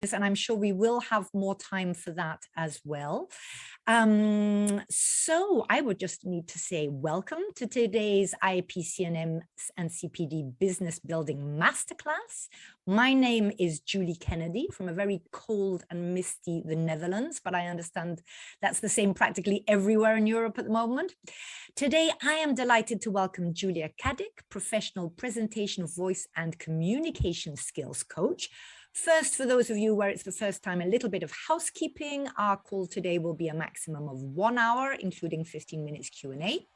and I'm sure we will have more time for that as well. So I would just need to say welcome to today's IAPC&M and CPD Business Building Masterclass. My name is Julie Kennedy from a very cold and misty the Netherlands, but I understand that's the same practically everywhere in Europe at the moment. Today, I am delighted to welcome Julia Caddick, professional presentation, voice and communication skills coach. First, for those of you where it's the first time, a little bit of housekeeping. Our call today will be a maximum of 1 hour, including 15 minutes Q&A.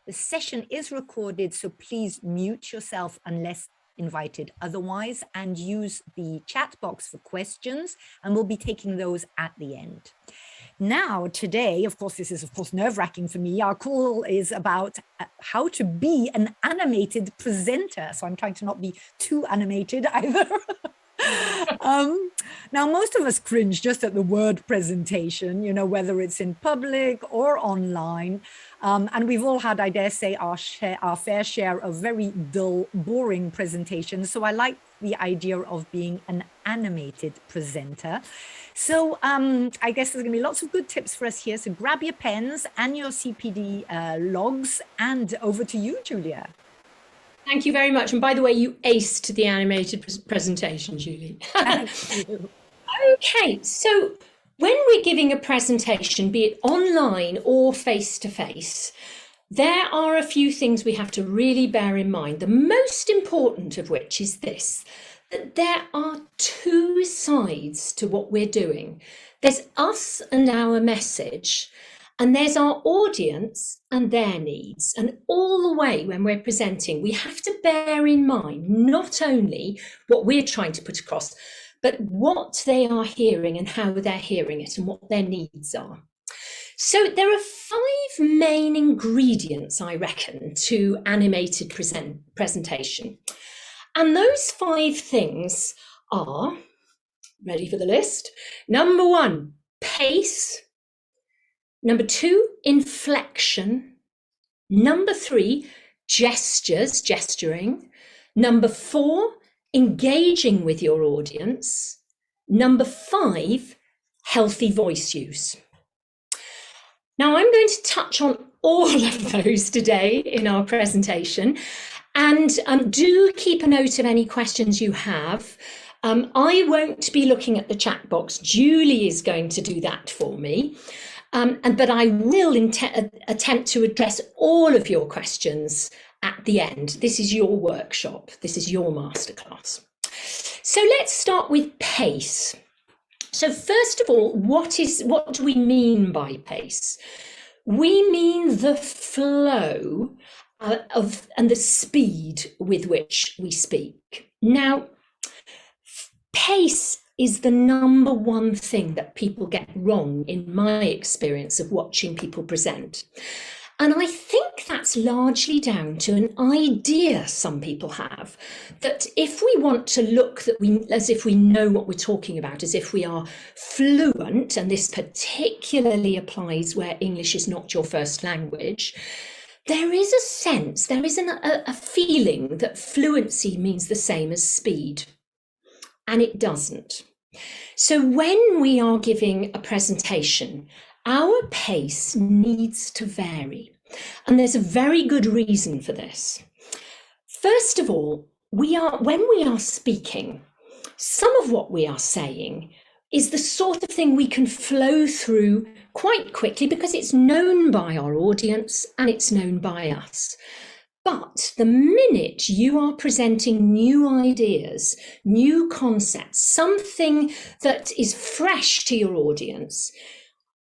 The session is recorded, so please mute yourself unless invited otherwise, and use the chat box for questions, and we'll be taking those at the end. Now, today, of course, this is, of course, nerve-wracking for me. Our call is about how to be an animated presenter. So I'm trying to not be too animated either. Now, most of us cringe just at the word presentation, you know, whether it's in public or online. And we've all had, I dare say, our fair share of very dull, boring presentations. So I like the idea of being an animated presenter. So I guess there's going to be lots of good tips for us here. So grab your pens and your CPD logs, and over to you, Julia. Thank you very much. And by the way, you aced the animated presentation, Julie. Thank you. Okay, so when we're giving a presentation, be it online or face-to-face, there are a few things we have to really bear in mind. The most important of which is this, that there are two sides to what we're doing. There's us and our message, and there's our audience and their needs. And all the way when we're presenting, we have to bear in mind not only what we're trying to put across, but what they are hearing and how they're hearing it and what their needs are. So there are 5 main ingredients, I reckon, to animated presentation. And those 5 things are, ready for the list? Number 1, pace. Number 2, inflection. Number 3, gestures, gesturing. Number 4, engaging with your audience. Number 5, healthy voice use. Now, I'm going to touch on all of those today in our presentation, and do keep a note of any questions you have. I won't be looking at the chat box. Julie is going to do that for me. But I will attempt to address all of your questions at the end. This is your workshop. This is your masterclass. So let's start with pace. So first of all, what do we mean by pace? We mean the flow and the speed with which we speak. Now, pace is the number one thing that people get wrong in my experience of watching people present. And I think that's largely down to an idea some people have that if we want to look as if we know what we're talking about, as if we are fluent, and this particularly applies where English is not your first language, there is a sense, there is a feeling that fluency means the same as speed. And it doesn't. So when we are giving a presentation, our pace needs to vary. And there's a very good reason for this. First of all, when we are speaking, some of what we are saying is the sort of thing we can flow through quite quickly because it's known by our audience and it's known by us. But the minute you are presenting new ideas, new concepts, something that is fresh to your audience,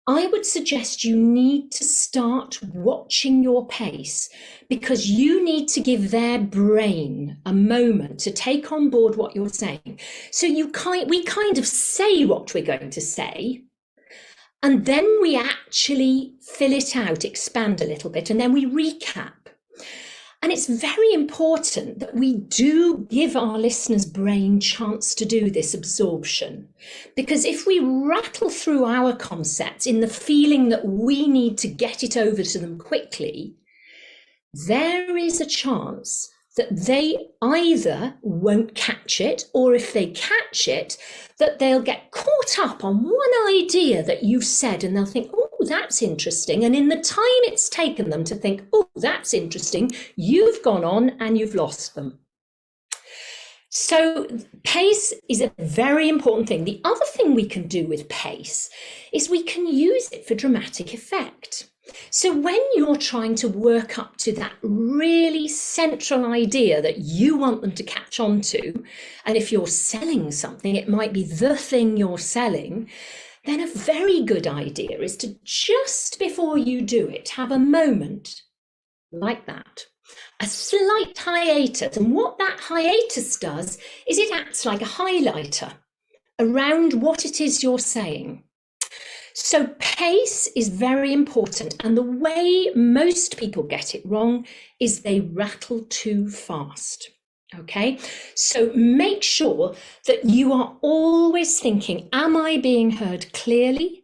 I would suggest you need to start watching your pace because you need to give their brain a moment to take on board what you're saying. So we kind of say what we're going to say, and then we actually fill it out, expand a little bit, and then we recap. And it's very important that we do give our listeners' brain chance to do this absorption. Because if we rattle through our concepts in the feeling that we need to get it over to them quickly, there is a chance that they either won't catch it, or if they catch it, that they'll get caught up on one idea that you've said and they'll think, oh, that's interesting. And in the time it's taken them to think, oh, that's interesting, you've gone on and you've lost them. So pace is a very important thing. The other thing we can do with pace is we can use it for dramatic effect. So when you're trying to work up to that really central idea that you want them to catch on to, and if you're selling something, it might be the thing you're selling, then a very good idea is to, just before you do it, have a moment like that, a slight hiatus. And what that hiatus does is it acts like a highlighter around what it is you're saying. So pace is very important, and the way most people get it wrong is they rattle too fast. Okay, so make sure that you are always thinking, am I being heard clearly?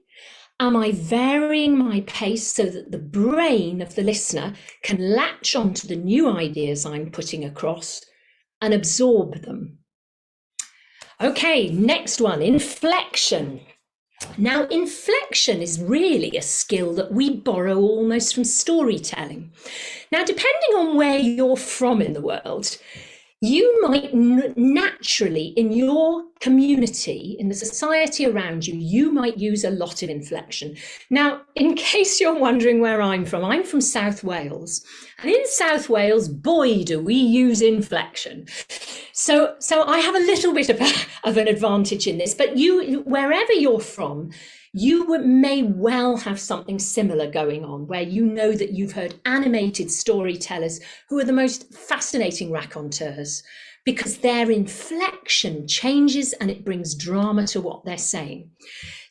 Am I varying my pace so that the brain of the listener can latch onto the new ideas I'm putting across and absorb them? Okay, next one, inflection. Now, inflection is really a skill that we borrow almost from storytelling. Now, depending on where you're from in the world, you might naturally, in your community, in the society around you, you might use a lot of inflection. Now, in case you're wondering where I'm from South Wales. And in South Wales, boy, do we use inflection. So I have a little bit of an advantage in this, but you, wherever you're from, you may well have something similar going on, where you know that you've heard animated storytellers who are the most fascinating raconteurs, because their inflection changes and it brings drama to what they're saying.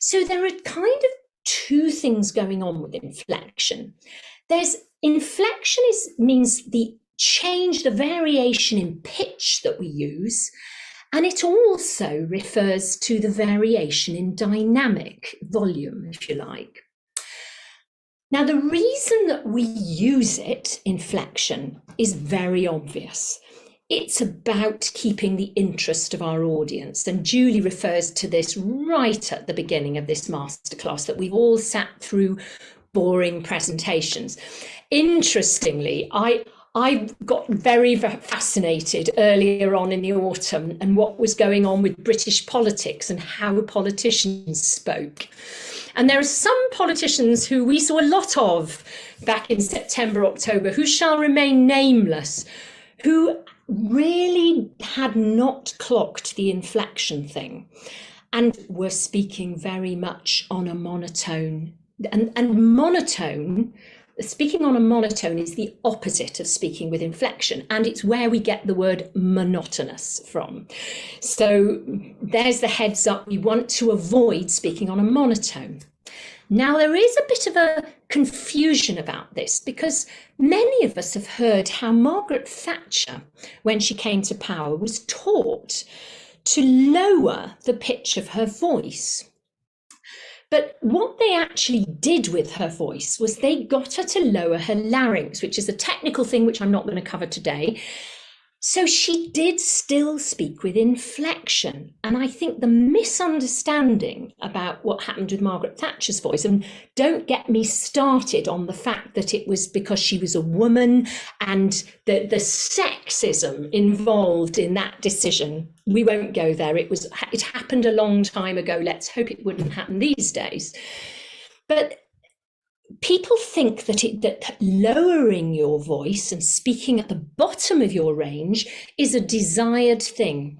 So there are kind of two things going on with inflection. There's inflection means the change, the variation in pitch that we use. And it also refers to the variation in dynamic volume, if you like. Now, the reason that we use it, inflection, is very obvious. It's about keeping the interest of our audience. And Julie refers to this right at the beginning of this masterclass, that we've all sat through boring presentations. Interestingly, I got very fascinated earlier on in the autumn and what was going on with British politics and how politicians spoke. And there are some politicians who we saw a lot of back in September, October, who shall remain nameless, who really had not clocked the inflection thing and were speaking very much on a monotone. And monotone, speaking on a monotone is the opposite of speaking with inflection, and it's where we get the word monotonous from. So there's the heads up, we want to avoid speaking on a monotone. Now, there is a bit of a confusion about this, because many of us have heard how Margaret Thatcher, when she came to power, was taught to lower the pitch of her voice. But what they actually did with her voice was they got her to lower her larynx, which is a technical thing which I'm not going to cover today. So she did still speak with inflection. And I think the misunderstanding about what happened with Margaret Thatcher's voice, and don't get me started on the fact that it was because she was a woman and the sexism involved in that decision. We won't go there. It happened a long time ago. Let's hope it wouldn't happen these days. But people think that lowering your voice and speaking at the bottom of your range is a desired thing.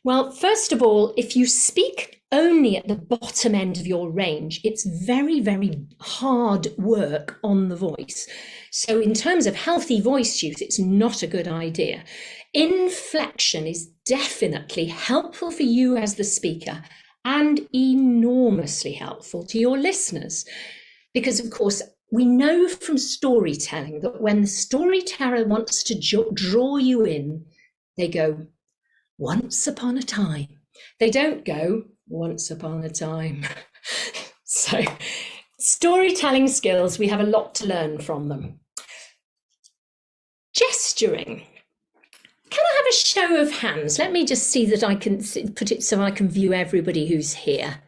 Well, first of all, if you speak only at the bottom end of your range, it's very, very hard work on the voice. So in terms of healthy voice use, it's not a good idea. Inflection is definitely helpful for you as the speaker and enormously helpful to your listeners. Because, of course, we know from storytelling that when the storyteller wants to draw you in, they go, once upon a time. They don't go, once upon a time. So, storytelling skills, we have a lot to learn from them. Gesturing. have a show of hands? Let me just see that I can put it so I can view everybody who's here.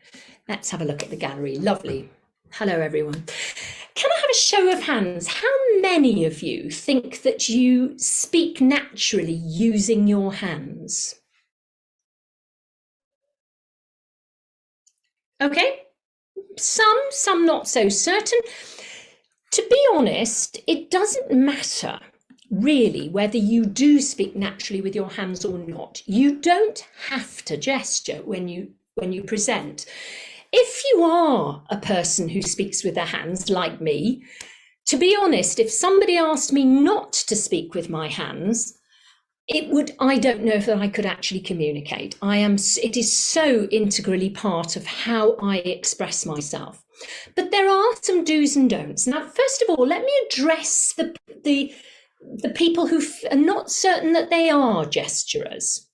Let's have a look at the gallery. Lovely. Hello, everyone. Can I have a show of hands? How many of you think that you speak naturally using your hands? Okay, some not so certain. To be honest, it doesn't matter really whether you do speak naturally with your hands or not. You don't have to gesture when you present. If you are a person who speaks with their hands, like me, to be honest, if somebody asked me not to speak with my hands, I don't know if I could actually communicate. It is so integrally part of how I express myself. But there are some do's and don'ts. Now, first of all, let me address the people who are not certain that they are gesturers.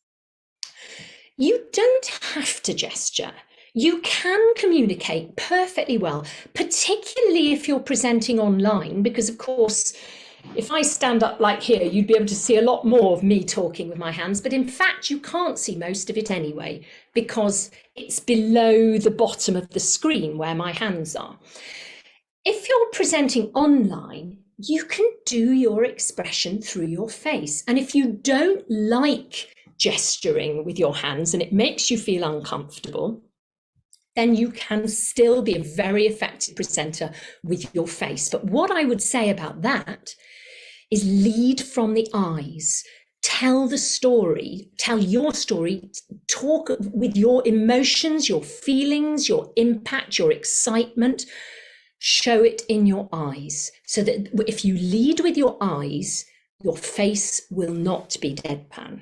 You don't have to gesture. You can communicate perfectly well, particularly if you're presenting online, because of course, if I stand up like here, you'd be able to see a lot more of me talking with my hands, but in fact, you can't see most of it anyway, because it's below the bottom of the screen where my hands are. If you're presenting online, you can do your expression through your face. And if you don't like gesturing with your hands and it makes you feel uncomfortable, then you can still be a very effective presenter with your face. But what I would say about that is lead from the eyes. Tell the story, tell your story, talk with your emotions, your feelings, your impact, your excitement. Show it in your eyes, so that if you lead with your eyes, your face will not be deadpan.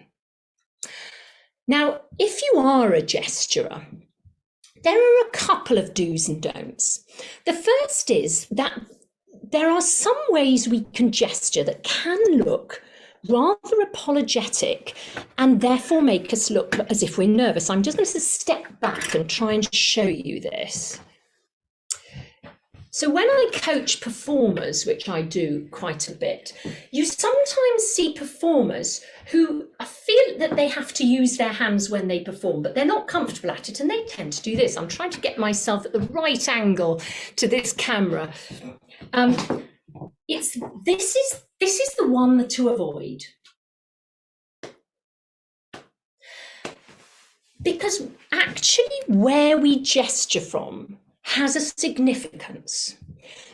Now, if you are a gesturer, there are a couple of do's and don'ts. The first is that there are some ways we can gesture that can look rather apologetic and therefore make us look as if we're nervous. I'm just going to step back and try and show you this. So when I coach performers, which I do quite a bit, you sometimes see performers who feel that they have to use their hands when they perform, but they're not comfortable at it, and they tend to do this. I'm trying to get myself at the right angle to this camera. This is the one to avoid. Because actually where we gesture from has a significance.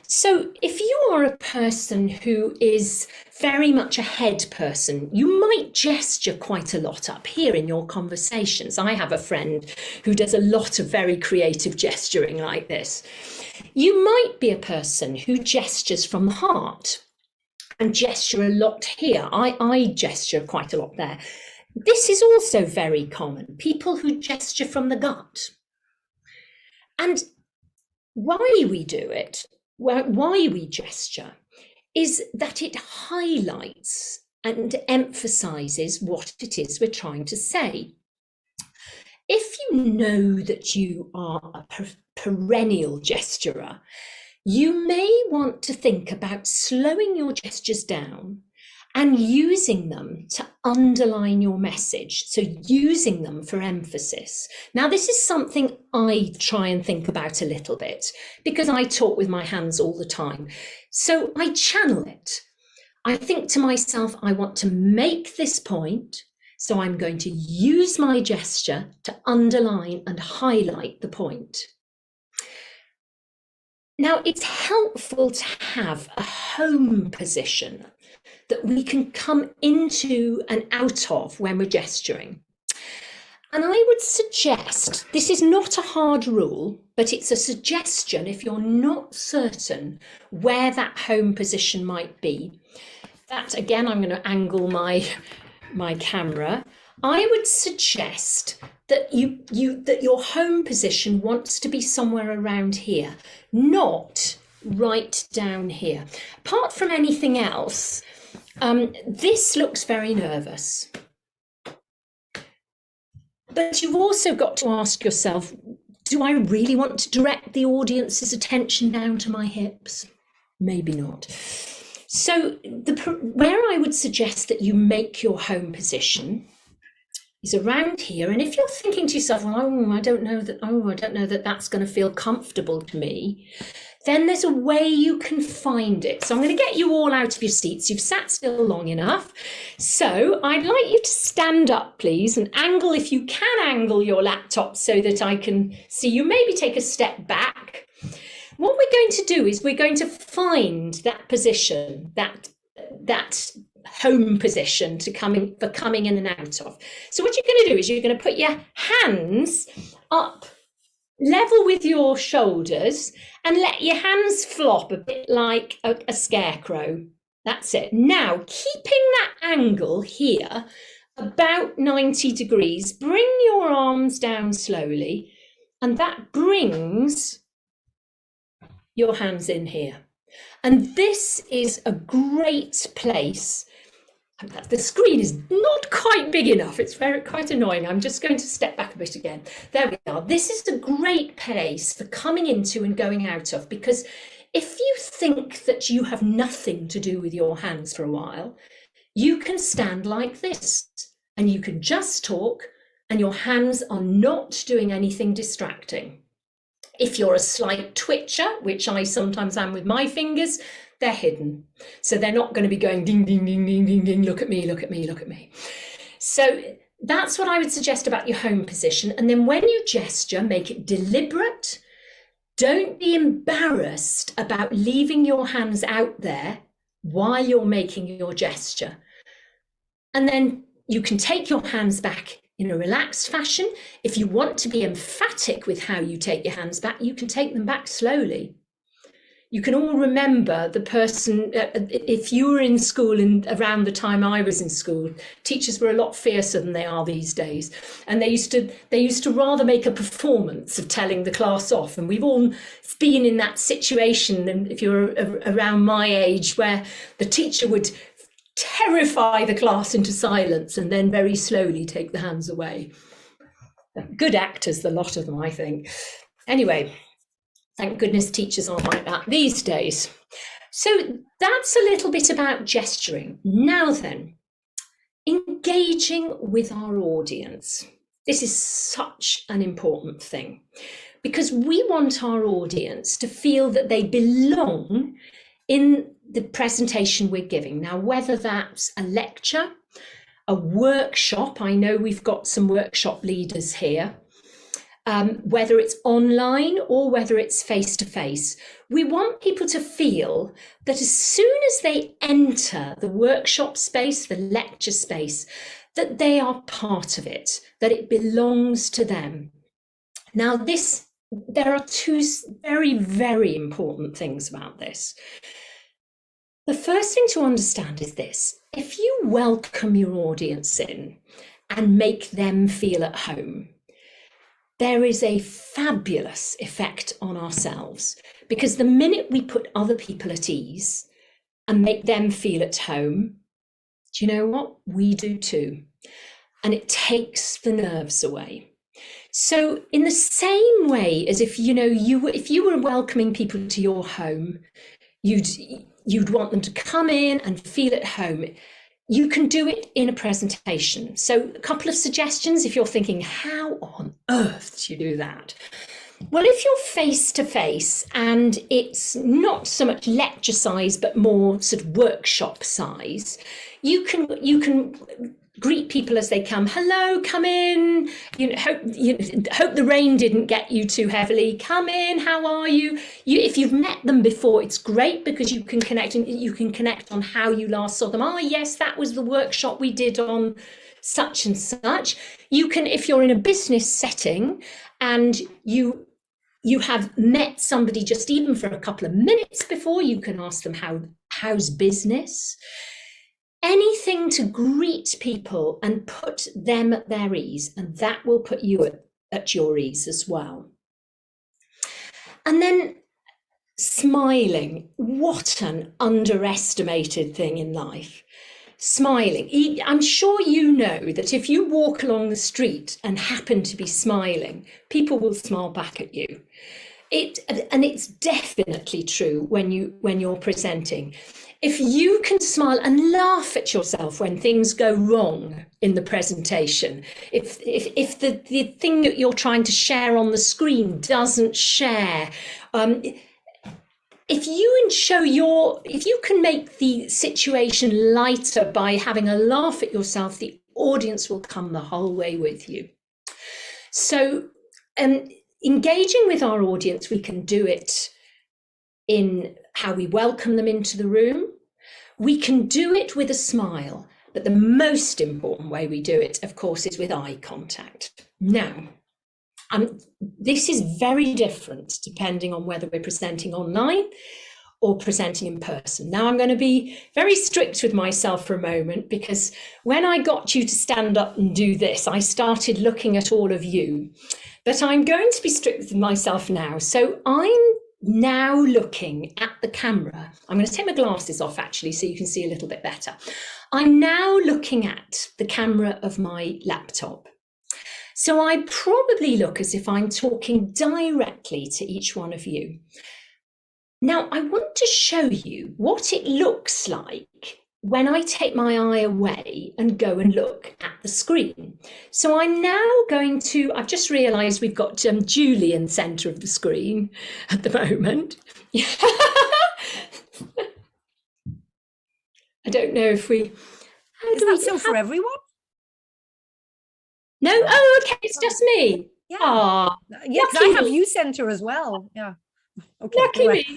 So if you are a person who is very much a head person, you might gesture quite a lot up here in your conversations. I have a friend who does a lot of very creative gesturing like this. You might be a person who gestures from the heart and gesture a lot here. I gesture quite a lot there. This is also very common. People who gesture from the gut. And why we do it, why we gesture, is that it highlights and emphasizes what it is we're trying to say. If you know that you are a perennial gesturer, you may want to think about slowing your gestures down and using them to underline your message. So using them for emphasis. Now, this is something I try and think about a little bit because I talk with my hands all the time. So I channel it. I think to myself, I want to make this point. So I'm going to use my gesture to underline and highlight the point. Now, it's helpful to have a home position that we can come into and out of when we're gesturing. And I would suggest, this is not a hard rule, but it's a suggestion if you're not certain where that home position might be. That, again, I'm going to angle my camera. I would suggest that that your home position wants to be somewhere around here, not right down here. Apart from anything else, this looks very nervous. But you've also got to ask yourself, do I really want to direct the audience's attention down to my hips? Maybe not. So where I would suggest that you make your home position is around here. And if you're thinking to yourself, well, I don't know that that's going to feel comfortable to me, then there's a way you can find it. So I'm going to get you all out of your seats. You've sat still long enough. So I'd like you to stand up, please, and angle, if you can angle your laptop so that I can see you. Maybe take a step back. What we're going to do is we're going to find that position, that home position for coming in and out of. So what you're going to do is you're going to put your hands up level with your shoulders and let your hands flop a bit like a scarecrow. That's it. Now, keeping that angle here about 90 degrees, bring your arms down slowly, and that brings your hands in here. And this is a great place. The screen is not quite big enough. It's quite annoying. I'm just going to step back a bit again. There we are. This is a great place for coming into and going out of, because if you think that you have nothing to do with your hands for a while, you can stand like this and you can just talk and your hands are not doing anything distracting. If you're a slight twitcher, which I sometimes am with my fingers, they're hidden. So they're not going to be going ding, ding, ding, ding, ding, ding, look at me, look at me, look at me. So that's what I would suggest about your home position. And then when you gesture, make it deliberate. Don't be embarrassed about leaving your hands out there while you're making your gesture. And then you can take your hands back in a relaxed fashion. If you want to be emphatic with how you take your hands back, you can take them back slowly. You can all remember the person, if you were in school and around the time I was in school, teachers were a lot fiercer than they are these days. And they used to rather make a performance of telling the class off. And we've all been in that situation, and if you're around my age, where the teacher would terrify the class into silence and then very slowly take the hands away. Good actors, the lot of them, I think. Anyway. Thank goodness teachers aren't like that these days. So that's a little bit about gesturing. Now then, engaging with our audience. This is such an important thing because we want our audience to feel that they belong in the presentation we're giving. Now, whether that's a lecture, a workshop, I know we've got some workshop leaders here, whether it's online or whether it's face-to-face, we want people to feel that as soon as they enter the workshop space, the lecture space, that they are part of it, that it belongs to them. Now, there are two very, very important things about this. The first thing to understand is this: if you welcome your audience in and make them feel at home, there is a fabulous effect on ourselves, because the minute we put other people at ease and make them feel at home, do you know what? We do too. And it takes the nerves away. So in the same way as if you were welcoming people to your home, you'd want them to come in and feel at home. You can do it in a presentation. So a couple of suggestions if you're thinking, how on earth do you do that? Well, if you're face to face and it's not so much lecture size, but more sort of workshop size, you can greet people as they come. Hello, come in. Hope the rain didn't get you too heavily. Come in. How are you? If you've met them before, it's great because you can connect, and you can connect on how you last saw them. Oh, yes, that was the workshop we did on such and such. You can, if you're in a business setting and you have met somebody just even for a couple of minutes before, you can ask them how's business. Anything to greet people and put them at their ease, and that will put you at your ease as well. And then smiling. What an underestimated thing in life. Smiling. I'm sure you know that if you walk along the street and happen to be smiling, people will smile back at you. And it's definitely true when you're presenting. If you can smile and laugh at yourself when things go wrong in the presentation, if the thing that you're trying to share on the screen doesn't share, if you can make the situation lighter by having a laugh at yourself, the audience will come the whole way with you. So engaging with our audience, we can do it in how we welcome them into the room. We can do it with a smile, but the most important way we do it, of course, is with eye contact. Now, this is very different depending on whether we're presenting online or presenting in person. Now, I'm going to be very strict with myself for a moment, because when I got you to stand up and do this, I started looking at all of you. But I'm going to be strict with myself now. So I'm now looking at the camera. I'm going to take my glasses off, actually, so you can see a little bit better. I'm now looking at the camera of my laptop. So I probably look as if I'm talking directly to each one of you. Now, I want to show you what it looks like when I take my eye away and go and look at the screen. So I'm now going to, I've just realised we've got Julie in the centre of the screen at the moment. I don't know if we... Is that so for everyone? No? Oh, okay, it's just me. Yeah. Ah, yeah, because I have you centre as well. Yeah. Okay. Lucky me.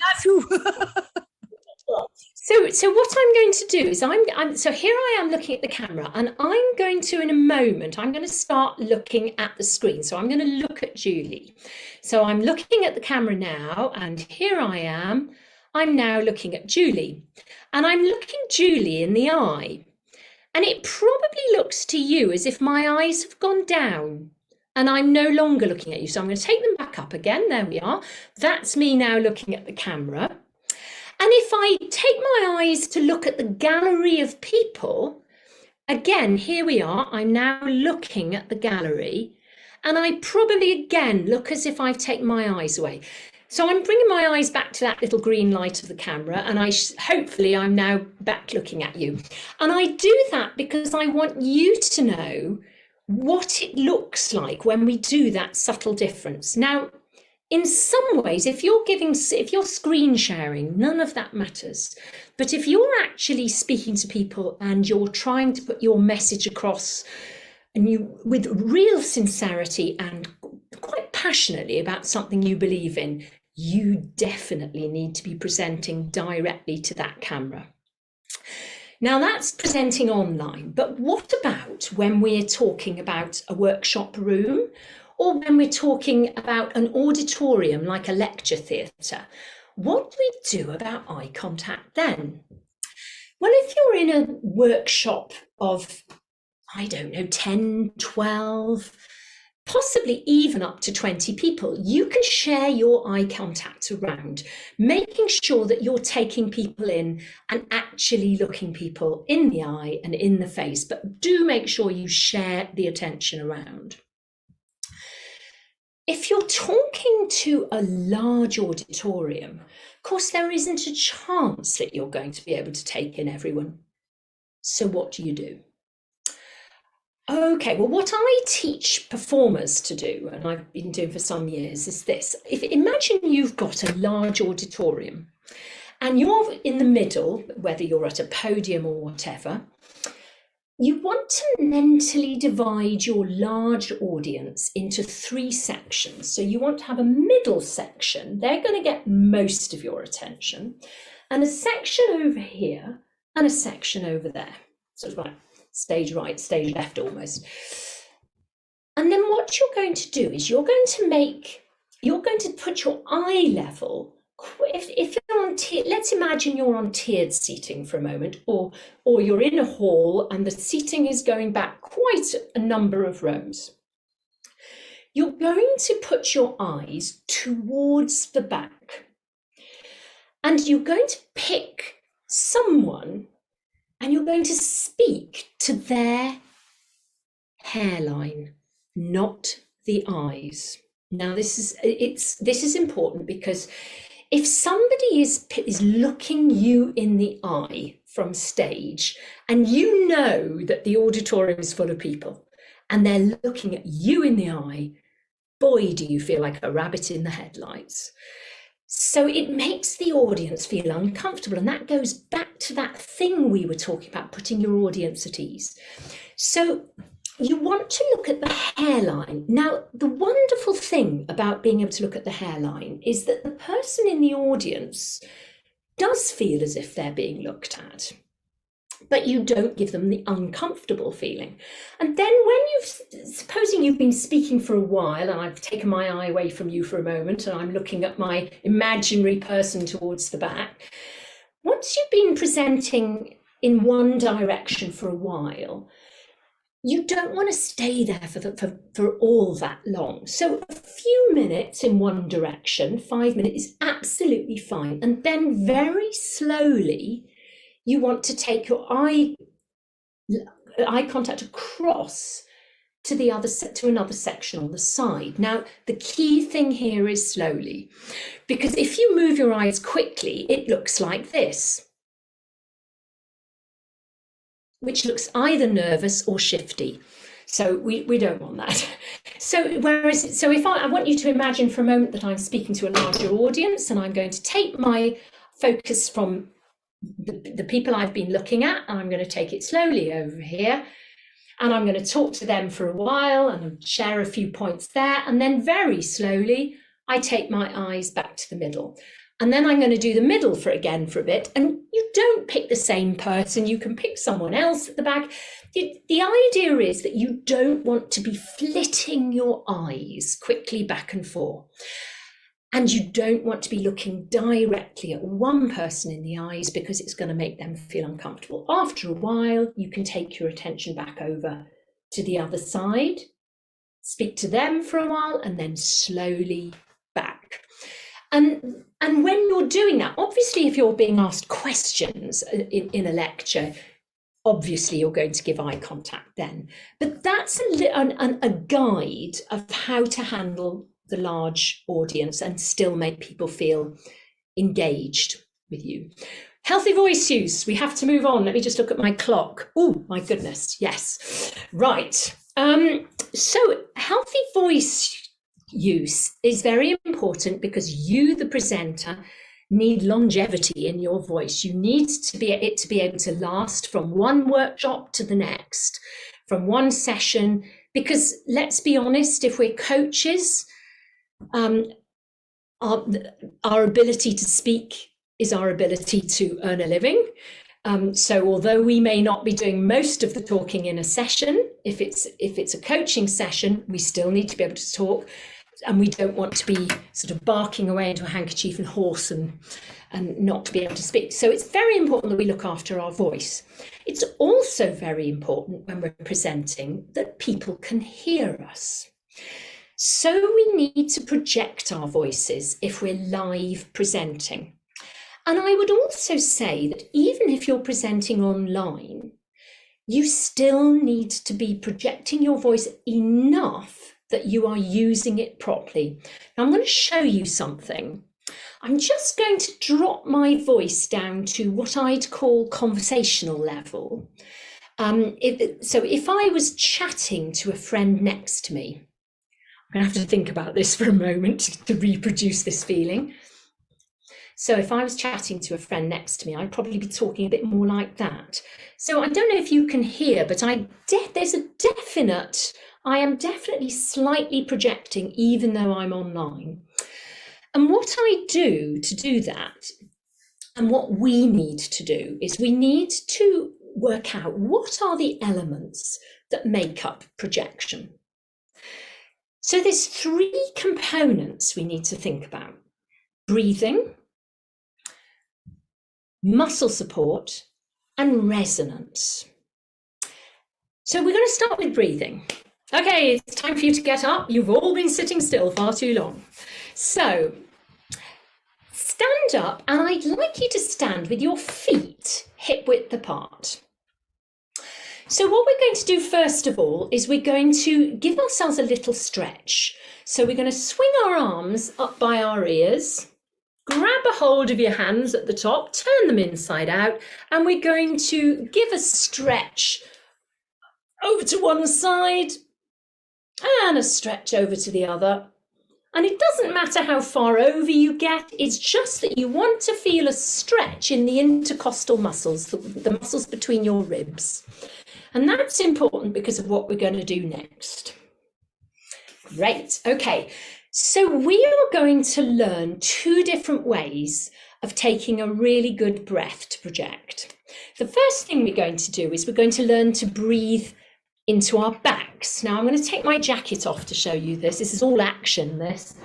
So what I'm going to do is so here I am looking at the camera, and I'm going to, in a moment, I'm going to start looking at the screen. So I'm going to look at Julie. So I'm looking at the camera now, and here I am. I'm now looking at Julie, and I'm looking Julie in the eye. And it probably looks to you as if my eyes have gone down and I'm no longer looking at you. So I'm going to take them back up again. There we are. That's me now looking at the camera. And if I take my eyes to look at the gallery of people, again, here we are. I'm now looking at the gallery, and I probably again look as if I've taken my eyes away. So I'm bringing my eyes back to that little green light of the camera, and hopefully I'm now back looking at you. And I do that because I want you to know what it looks like when we do that subtle difference. Now, in some ways, if you're screen sharing, none of that matters. But if you're actually speaking to people and you're trying to put your message across, and you with real sincerity and quite passionately about something you believe in, you definitely need to be presenting directly to that camera. Now, that's presenting online, but what about when we're talking about a workshop room, or when we're talking about an auditorium like a lecture theatre? What do we do about eye contact then? Well, if you're in a workshop of, I don't know, 10, 12, possibly even up to 20 people, you can share your eye contact around, making sure that you're taking people in and actually looking people in the eye and in the face, but do make sure you share the attention around. If you're talking to a large auditorium, of course, there isn't a chance that you're going to be able to take in everyone. So what do you do? Okay, well, what I teach performers to do, and I've been doing for some years, is this. Imagine you've got a large auditorium and you're in the middle, whether you're at a podium or whatever. You want to mentally divide your large audience into 3 sections. So you want to have a middle section. They're going to get most of your attention, and a section over here and a section over there. So it's like stage right, stage left almost. And then what you're going to do is you're going to put your eye level. If you're on let's imagine you're on tiered seating for a moment, or you're in a hall and the seating is going back quite a number of rows. You're going to put your eyes towards the back, and you're going to pick someone and you're going to speak to their hairline, not the eyes. Now, this is important, because if somebody is looking you in the eye from stage, and you know that the auditorium is full of people and they're looking at you in the eye, boy, do you feel like a rabbit in the headlights. So it makes the audience feel uncomfortable. And that goes back to that thing we were talking about, putting your audience at ease. So you want to look at the hairline. Now, the wonderful thing about being able to look at the hairline is that the person in the audience does feel as if they're being looked at, but you don't give them the uncomfortable feeling. And then when supposing you've been speaking for a while and I've taken my eye away from you for a moment and I'm looking at my imaginary person towards the back, once you've been presenting in one direction for a while, you don't want to stay there for all that long. So a few minutes in one direction, 5 minutes, is absolutely fine. And then very slowly, you want to take your eye contact across to another section on the side. Now, the key thing here is slowly, because if you move your eyes quickly, it looks like this, which looks either nervous or shifty. So we don't want that. So if I want you to imagine for a moment that I'm speaking to a larger audience, and I'm going to take my focus from the people I've been looking at, and I'm going to take it slowly over here, and I'm going to talk to them for a while and share a few points there, and then very slowly I take my eyes back to the middle, and then I'm going to do the middle for a bit. And you don't pick the same person, you can pick someone else at the back. The idea is that you don't want to be flitting your eyes quickly back and forth. And you don't want to be looking directly at one person in the eyes, because it's going to make them feel uncomfortable. After a while, you can take your attention back over to the other side, speak to them for a while, and then slowly back. And when you're doing that, obviously, if you're being asked questions in a lecture, obviously you're going to give eye contact then. But that's a guide of how to handle the large audience and still make people feel engaged with you. Healthy voice use, we have to move on. Let me just look at my clock. Oh, my goodness, yes. Right. So healthy voice use is very important, because you, the presenter, need longevity in your voice. You need to be able to last from one workshop to the next, from one session, because let's be honest, if we're coaches, our ability to speak is our ability to earn a living. So although we may not be doing most of the talking in a session, if it's a coaching session, we still need to be able to talk, and we don't want to be sort of barking away into a handkerchief and hoarse and not to be able to speak. So it's very important that we look after our voice. It's also very important when we're presenting that people can hear us. So we need to project our voices if we're live presenting. And I would also say that even if you're presenting online, you still need to be projecting your voice enough that you are using it properly. Now I'm going to show you something. I'm just going to drop my voice down to what I'd call conversational level. So if I was chatting to a friend next to me, I'm going to have to think about this for a moment to reproduce this feeling. So if I was chatting to a friend next to me, I'd probably be talking a bit more like that. So I don't know if you can hear, but I am definitely slightly projecting, even though I'm online. And what I do to do that, and what we need to do, is we need to work out what are the elements that make up projection. So there's 3 components we need to think about: breathing, muscle support, and resonance. So we're going to start with breathing. Okay, it's time for you to get up. You've all been sitting still far too long. So stand up, and I'd like you to stand with your feet hip width apart. So what we're going to do first of all is we're going to give ourselves a little stretch. So we're going to swing our arms up by our ears, grab a hold of your hands at the top, turn them inside out, and we're going to give a stretch over to one side and a stretch over to the other. And it doesn't matter how far over you get, it's just that you want to feel a stretch in the intercostal muscles, the muscles between your ribs. And that's important because of what we're going to do next. Great. Okay. So we are going to learn 2 different ways of taking a really good breath to project. The first thing we're going to do is we're going to learn to breathe into our backs. Now I'm going to take my jacket off to show you this. This is all action, this.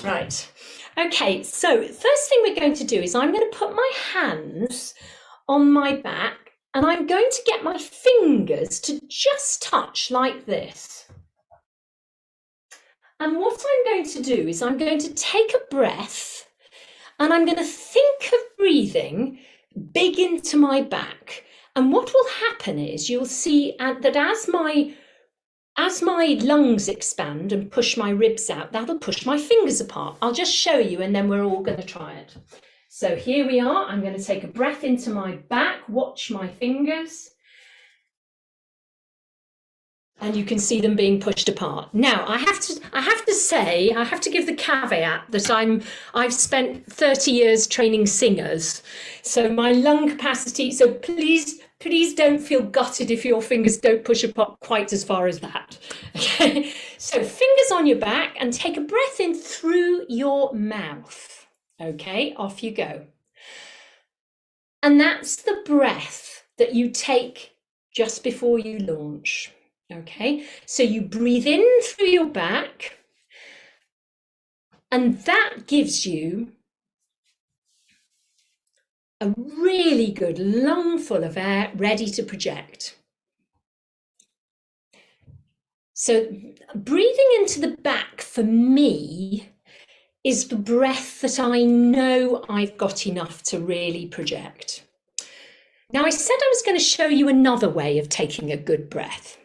Right. Okay. So first thing we're going to do is I'm going to put my hands on my back. And I'm going to get my fingers to just touch like this. And what I'm going to do is I'm going to take a breath and I'm going to think of breathing big into my back. And what will happen is you'll see that as my lungs expand and push my ribs out, that'll push my fingers apart. I'll just show you and then we're all going to try it. So here we are. I'm going to take a breath into my back, watch my fingers. And you can see them being pushed apart. Now, I have to give the caveat that I've spent 30 years training singers. So my lung capacity, so please don't feel gutted if your fingers don't push apart quite as far as that. Okay. So fingers on your back and take a breath in through your mouth. Okay, off you go. And that's the breath that you take just before you launch. Okay, so you breathe in through your back, and that gives you a really good lungful of air ready to project. So breathing into the back for me is the breath that I know I've got enough to really project. Now, I said I was going to show you another way of taking a good breath.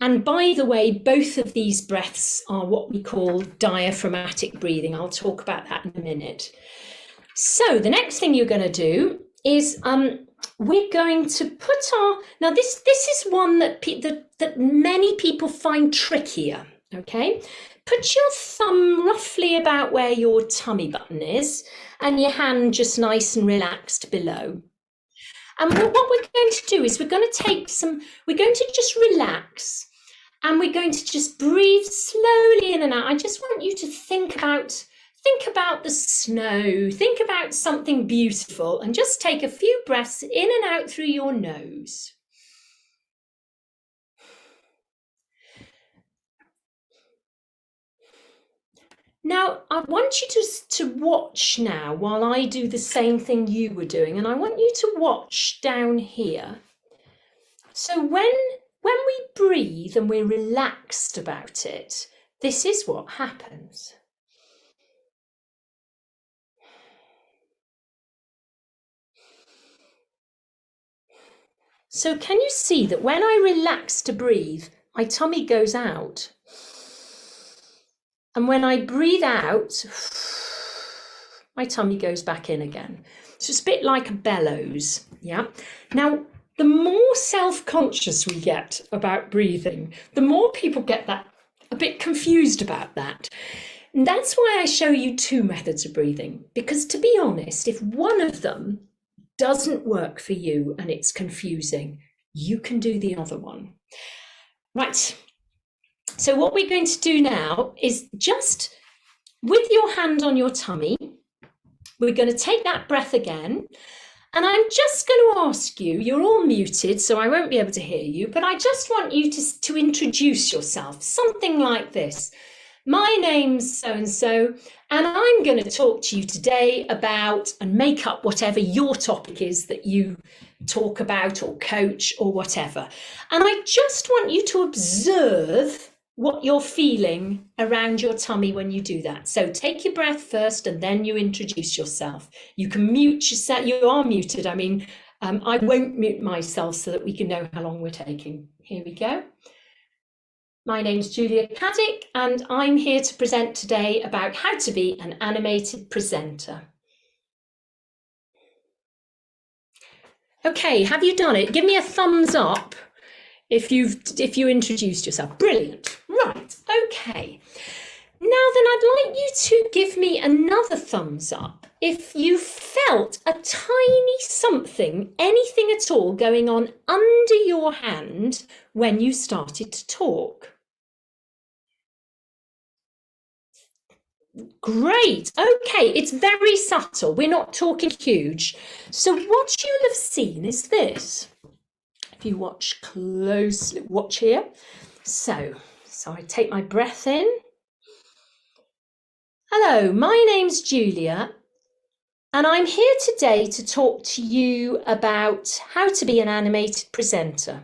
And by the way, both of these breaths are what we call diaphragmatic breathing. I'll talk about that in a minute. So the next thing you're going to do is we're going to put now this is one that many people find trickier, okay? Put your thumb roughly about where your tummy button is and your hand just nice and relaxed below. And what we're going to do is we're going to just relax and we're going to just breathe slowly in and out. I just want you to think about the snow, think about something beautiful and just take a few breaths in and out through your nose. Now, I want you to watch now while I do the same thing you were doing, and I want you to watch down here. So when we breathe and we're relaxed about it, this is what happens. So can you see that when I relax to breathe, my tummy goes out? And when I breathe out, my tummy goes back in again. So it's a bit like a bellows, yeah? Now, the more self-conscious we get about breathing, the more people get that a bit confused about that. And that's why I show you 2 methods of breathing, because to be honest, if one of them doesn't work for you and it's confusing, you can do the other one. Right. So what we're going to do now is just with your hand on your tummy, we're going to take that breath again. And I'm just going to ask you, you're all muted, so I won't be able to hear you, but I just want you to introduce yourself, something like this. My name's so-and-so, and I'm going to talk to you today about and make up whatever your topic is that you talk about or coach or whatever. And I just want you to observe what you're feeling around your tummy when you do that. So take your breath first and then you introduce yourself. You can mute yourself. You are muted. I mean, I won't mute myself so that we can know how long we're taking. Here we go. My name's Julia Caddick, and I'm here to present today about how to be an animated presenter. Okay, have you done it? Give me a thumbs up if you introduced yourself. Brilliant. Right, okay. Now then, I'd like you to give me another thumbs up if you felt a tiny something, anything at all, going on under your hand when you started to talk. Great. Okay, it's very subtle. We're not talking huge. So what you'll have seen is this. If you watch closely, watch here. So I take my breath in. Hello, my name's Julia, and I'm here today to talk to you about how to be an animated presenter.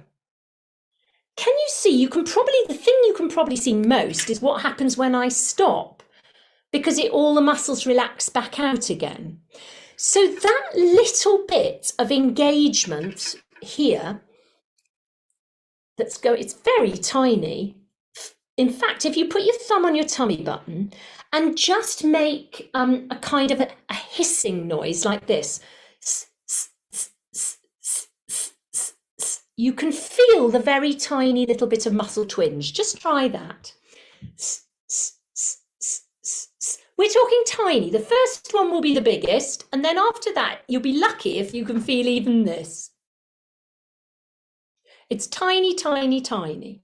Can you see, the thing you can probably see most is what happens when I stop, because all the muscles relax back out again. So that little bit of engagement here, it's very tiny. In fact, if you put your thumb on your tummy button and just make a kind of a hissing noise like this, you can feel the very tiny little bit of muscle twinge. Just try that. We're talking tiny. The first one will be the biggest, and then after that, you'll be lucky if you can feel even this. It's tiny, tiny, tiny.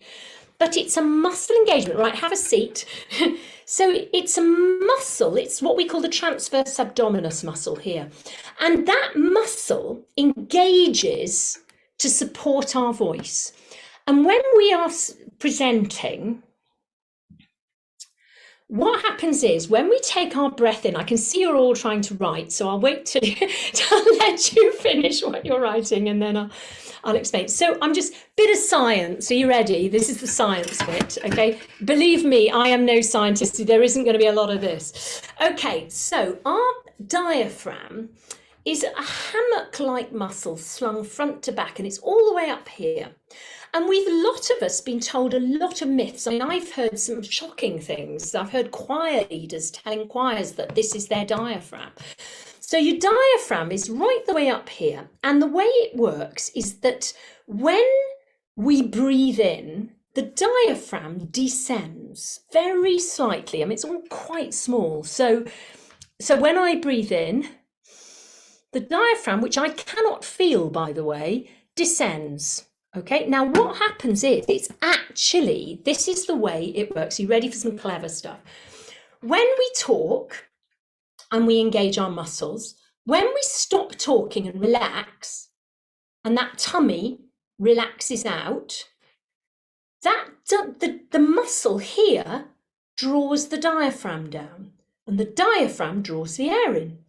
But it's a muscle engagement, right? Have a seat. So it's a muscle. It's what we call the transverse abdominis muscle here. And that muscle engages to support our voice. And when we are presenting, what happens is when we take our breath in, I can see you're all trying to write, so I'll wait to let you finish what you're writing, and then I'll explain. So bit of science. Are you ready? This is the science bit, okay? Believe me, I am no scientist. There isn't going to be a lot of this. Okay, so our diaphragm is a hammock-like muscle slung front to back, and it's all the way up here. And a lot of us been told a lot of myths. I mean, I've heard some shocking things. I've heard choir leaders telling choirs that this is their diaphragm. So your diaphragm is right the way up here. And the way it works is that when we breathe in, the diaphragm descends very slightly. I mean, it's all quite small. So when I breathe in, the diaphragm, which I cannot feel, by the way, descends. Okay, now what happens is, this is the way it works. Are you ready for some clever stuff? When we talk and we engage our muscles, when we stop talking and relax, and that tummy relaxes out, the muscle here draws the diaphragm down, and the diaphragm draws the air in.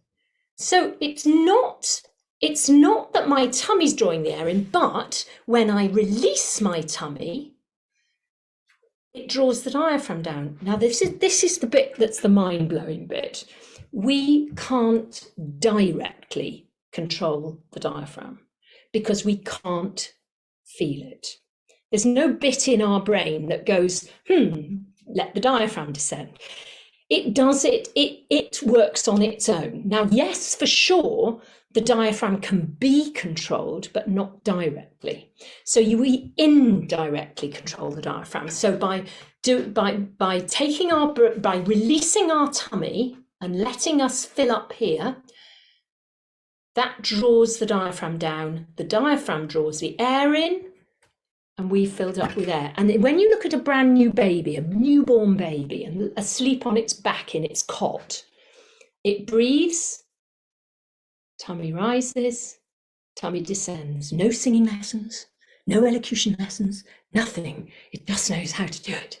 So it's not that my tummy's drawing the air in, but when I release my tummy, it draws the diaphragm down. Now, this is the bit that's the mind-blowing bit. We can't directly control the diaphragm because we can't feel it. There's no bit in our brain that goes, let the diaphragm descend. It does it works on its own. Now, yes, for sure, the diaphragm can be controlled, but not directly. So we indirectly control the diaphragm. So by releasing our tummy and letting us fill up here, that draws the diaphragm down. The diaphragm draws the air in, and we filled up with air. And when you look at a brand new baby, a newborn baby, and asleep on its back in its cot, it breathes, tummy rises, tummy descends. No singing lessons, no elocution lessons, nothing. It just knows how to do it.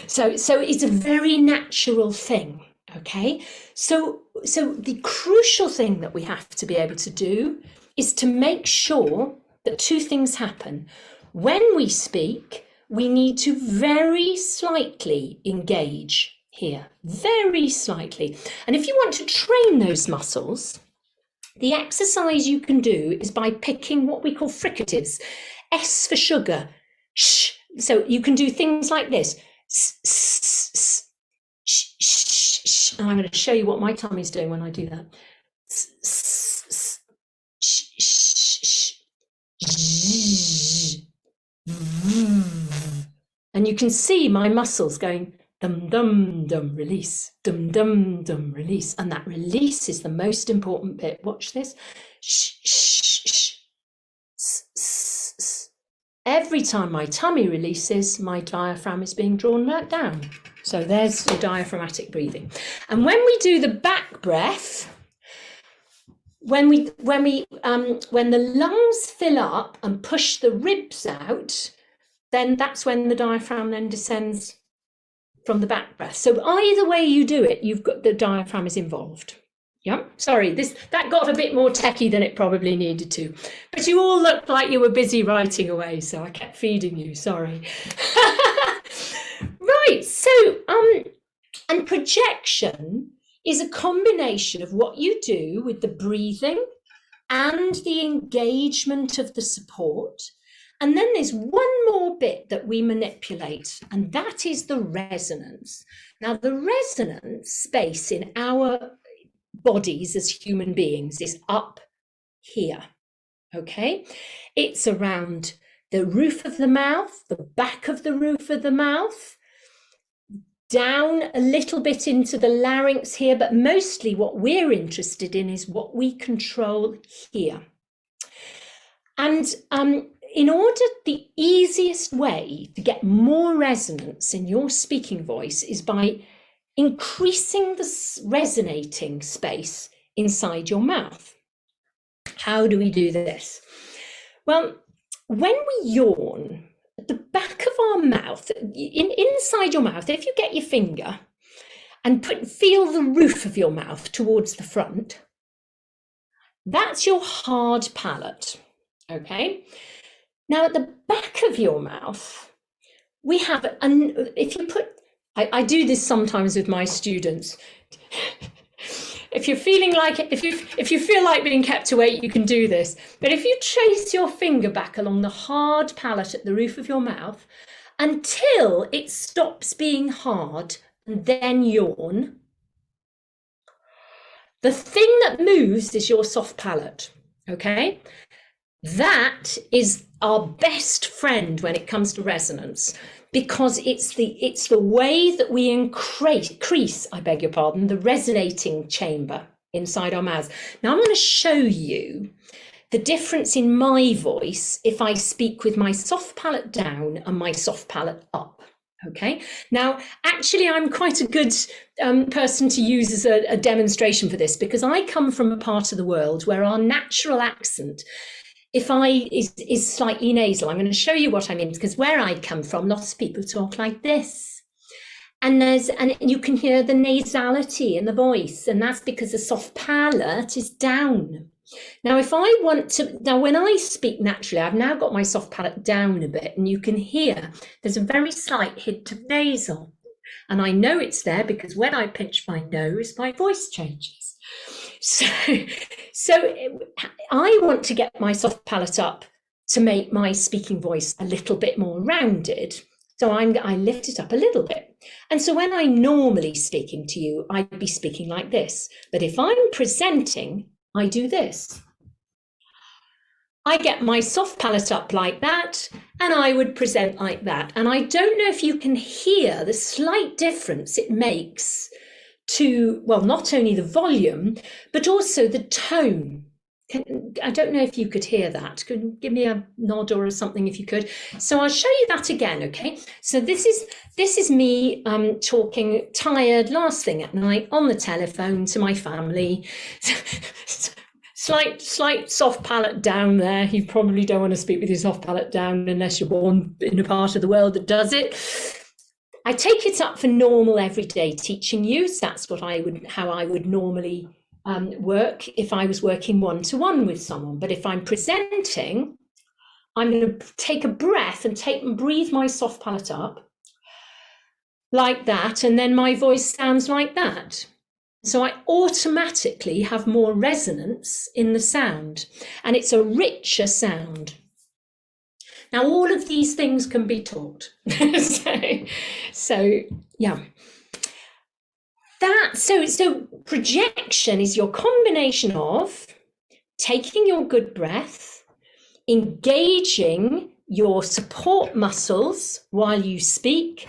So it's a very natural thing, okay? So the crucial thing that we have to be able to do is to make sure that two things happen. When we speak, we need to very slightly engage here, very slightly. And if you want to train those muscles, The exercise you can do is by picking what we call fricatives. S for sugar. Sh. So you can do things like this. S, s, s, sh, sh, sh. And I'm going to show you what my tummy's doing when I do that. S, s, s, sh, sh, sh, and you can see my muscles going dum dum dum release, dum dum dum release, and that release is the most important bit. Watch this. Shh, shh, shh. S, s, s. Every time my tummy releases, my diaphragm is being drawn back down. So there's your diaphragmatic breathing. And when we do the back breath, when the lungs fill up and push the ribs out, then that's when the diaphragm then descends from the back breath. So either way you do it, you've got the diaphragm is involved. Yeah, sorry, that got a bit more techie than it probably needed to, but you all looked like you were busy writing away, so I kept feeding you, sorry. Right, so and projection is a combination of what you do with the breathing and the engagement of the support. And then there's one more bit that we manipulate, and that is the resonance. Now, the resonance space in our bodies as human beings is up here, okay? It's around the roof of the mouth, the back of the roof of the mouth, down a little bit into the larynx here, but mostly what we're interested in is what we control here. And in order, the easiest way to get more resonance in your speaking voice is by increasing the resonating space inside your mouth. How do we do this? Well, when we yawn, at the back of our mouth, inside your mouth, if you get your finger and feel the roof of your mouth towards the front, that's your hard palate, okay? Now, at the back of your mouth, we have, if you put, I do this sometimes with my students. If you're feeling like, if you feel like being kept awake, you can do this. But if you trace your finger back along the hard palate at the roof of your mouth until it stops being hard and then yawn, the thing that moves is your soft palate, okay? That is our best friend when it comes to resonance, because it's the way that we increase, I beg your pardon, the resonating chamber inside our mouths. Now I'm going to show you the difference in my voice if I speak with my soft palate down and my soft palate up. Okay, now actually I'm quite a good person to use as a demonstration for this, because I come from a part of the world where our natural accent is slightly nasal. I'm going to show you what I mean, because where I come from, lots of people talk like this. And you can hear the nasality in the voice, and that's because the soft palate is down. Now, when I speak naturally, I've now got my soft palate down a bit, and you can hear there's a very slight hint of nasal. And I know it's there because when I pinch my nose, my voice changes. So I want to get my soft palate up to make my speaking voice a little bit more rounded. So I lift it up a little bit. And so when I'm normally speaking to you, I'd be speaking like this. But if I'm presenting, I do this. I get my soft palate up like that, and I would present like that. And I don't know if you can hear the slight difference it makes to, well, not only the volume, but also the tone. I don't know if you could hear that. Could you give me a nod or something if you could? So I'll show you that again, okay? So this is me talking tired last thing at night on the telephone to my family. Slight soft palate down there. You probably don't want to speak with your soft palate down unless you're born in a part of the world that does it. I take it up for normal everyday teaching use. That's how I would normally work if I was working one-to-one with someone. But if I'm presenting, I'm going to take a breath and breathe my soft palate up like that, and then my voice sounds like that. So I automatically have more resonance in the sound, and it's a richer sound. Now, all of these things can be taught. so yeah. So projection is your combination of taking your good breath, engaging your support muscles while you speak,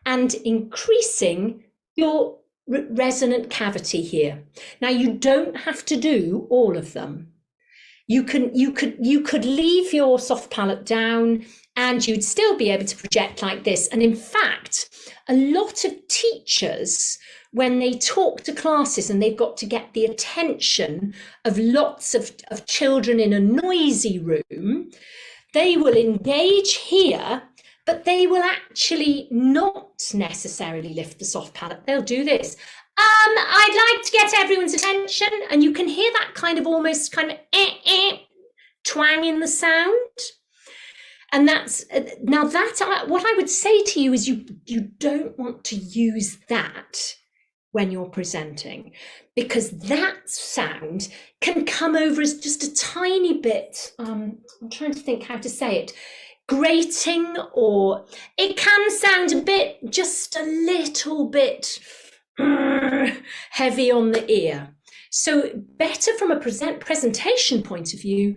and increasing your resonant cavity here. Now, you don't have to do all of them. You could leave your soft palate down and you'd still be able to project like this. And in fact, a lot of teachers, when they talk to classes and they've got to get the attention of lots of children in a noisy room, they will engage here, but they will actually not necessarily lift the soft palate. They'll do this. I'd like to get everyone's attention. And you can hear that kind of almost kind of twang in the sound. And that's now that what I would say to you is you don't want to use that when you're presenting, because that sound can come over as just a tiny bit, I'm trying to think how to say it, grating, or it can sound a bit, just a little bit heavy on the ear. So better from a presentation point of view